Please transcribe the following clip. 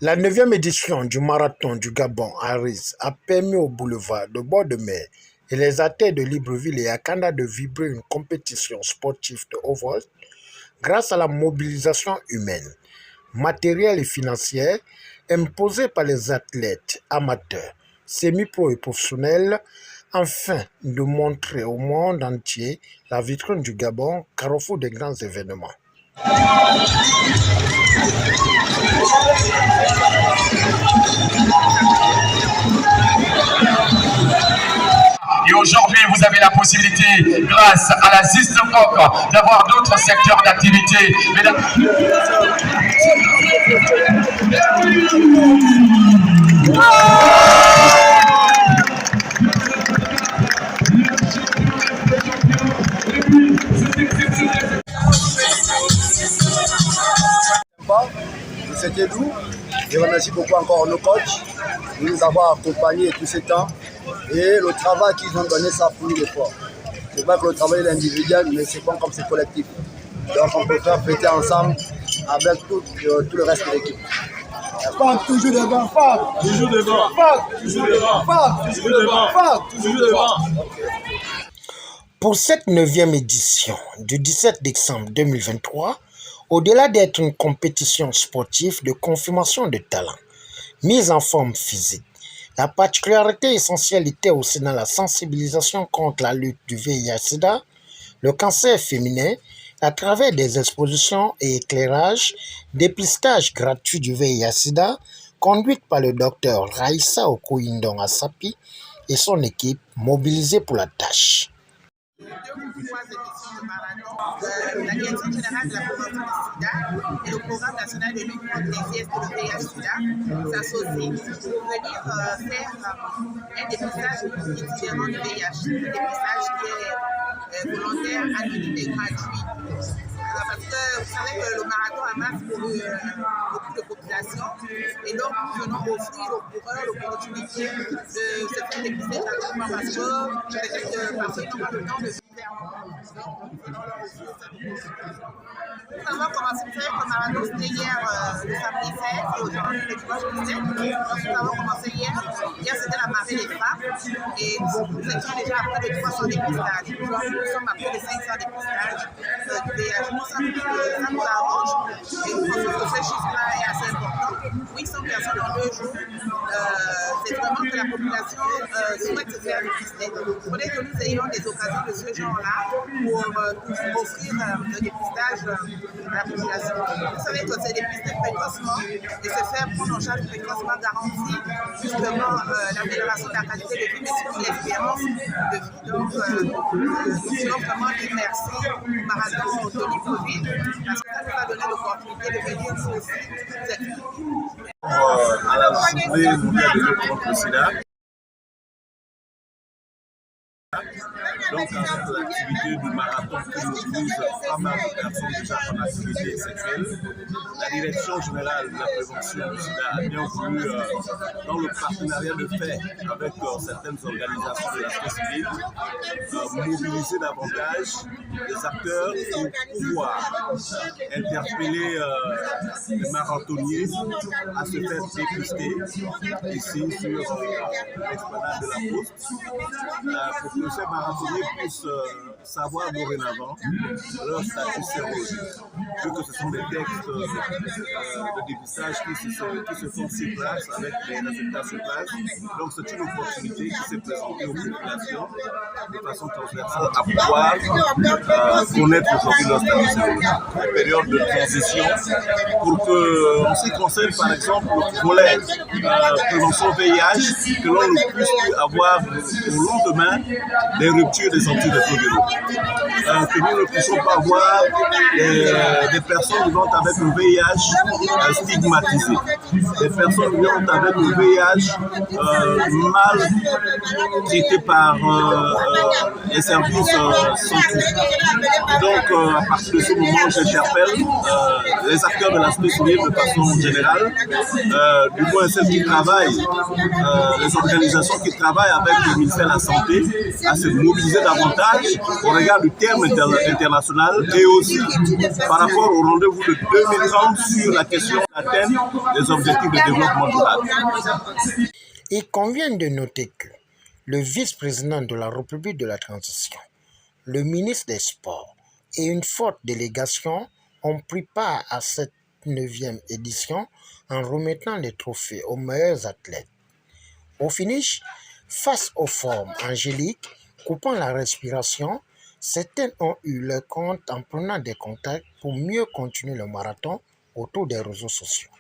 La 9e édition du marathon du Gabon à Riz a permis au boulevard de bord de mer et les artères de Libreville et Akanda de vibrer une compétition sportive de haut vol grâce à la mobilisation humaine, matérielle et financière imposée par les athlètes amateurs, semi-pro et professionnels, afin de montrer au monde entier la vitrine du Gabon, carrefour des grands événements. Et aujourd'hui, vous avez la possibilité, grâce à la Zistepop, d'avoir d'autres secteurs d'activité. C'était doux. Je remercie beaucoup encore nos coachs de nous avoir accompagnés tout ce temps. Et le travail qu'ils ont donné, ça a fourni l'effort. C'est vrai que le travail est individuel, mais c'est pas comme c'est collectif. Donc on peut faire fêter ensemble avec tout le reste de l'équipe. Toujours devant, toujours devant, toujours devant, toujours devant, toujours devant. Pour cette 9e édition du 17 décembre 2023, au-delà d'être une compétition sportive de confirmation de talent, mise en forme physique, la particularité essentielle était aussi dans la sensibilisation contre la lutte du VIH-Sida, le cancer féminin, à travers des expositions et éclairages, dépistage gratuit du VIH-Sida, conduite par le docteur Raissa Okoyindong Asapi et son équipe mobilisée pour la tâche. La Direction générale de la prévention du sida et le programme national de lutte contre les IS de VIH-Sida s'associent pour venir faire un dépistage itinérant du VIH, un dépistage qui est volontaire, anonyme et gratuit. Parce que vous savez que le marathon amasse pour beaucoup de population et donc nous venons offrir aux coureurs l'opportunité de se faire dépister gratuitement parce que peut-être que parce qu'ils n'ont pas le temps de faire. Nous avons commencé, vous savez que le marathon c'était hier le samedi 16 et aujourd'hui le dimanche 17. Donc nous avons commencé hier. Hier c'était la marée des femmes et nous étions déjà à près de 300 dépistages. Aujourd'hui nous sommes à près de 500 dépistages du VIH. Ça nous arrange et nous pensons que ce chiffre-là est assez important. 800 personnes en 2 jours, c'est vraiment que la population souhaite se faire dépister. Il faudrait que nous ayons des occasions de ce genre-là pour offrir le dépistage à la population. Vous savez que c'est dépister précocement et se faire prendre en charge précocement garantit justement l'amélioration de la qualité de vie, mais surtout l'espérance de vie. Donc, nous voulons vraiment dire merci au marathon de Libreville parce que ça nous a donné l'opportunité de venir nous aussi cette à la journée mondiale de lutte contre le sida. Donc, dans l'activité du marathon qui mobilise pas mal de personnes déjà en activité sexuelle, la Direction générale de la prévention du sida a bien voulu, dans le partenariat de fait avec certaines organisations de la société civile, mobiliser davantage les acteurs pour pouvoir interpeller les marathonniers à se faire dépister ici sur l'esplanade de la Poste pour que ces marathonniers puissent savoir dorénavant leur statut sérologique, vu que ce sont des textes de dépistage qui se font sur place avec des résultats sur place. Donc c'est une opportunité qui s'est présentée aux populations de façon transversale à pouvoir connaître aujourd'hui leur statut sérologique. Une période de transition pour que, en ce qui concerne par exemple le volet prévention VIH, que l'on ne puisse plus avoir au lendemain des ruptures des antirétroviraux. Que nous ne puissions pas avoir des personnes vivant avec le VIH stigmatisées, des personnes vivant avec le VIH mal traitées par les services santé. Donc, à partir de ce moment, j'interpelle les acteurs de la société civile de façon générale, du moins celles qui travaillent, les organisations qui travaillent avec le ministère de la Santé, à se mobiliser davantage au regard du terme international et aussi par rapport au rendez-vous de 2030 sur la question d'atteindre les objectifs de développement durable. Il convient de noter que le vice-président de la République de la Transition, le ministre des Sports et une forte délégation ont pris part à cette 9e édition en remettant les trophées aux meilleurs athlètes. Au finish, face aux formes angéliques, coupant la respiration, certaines ont eu leur compte en prenant des contacts pour mieux continuer le marathon autour des réseaux sociaux.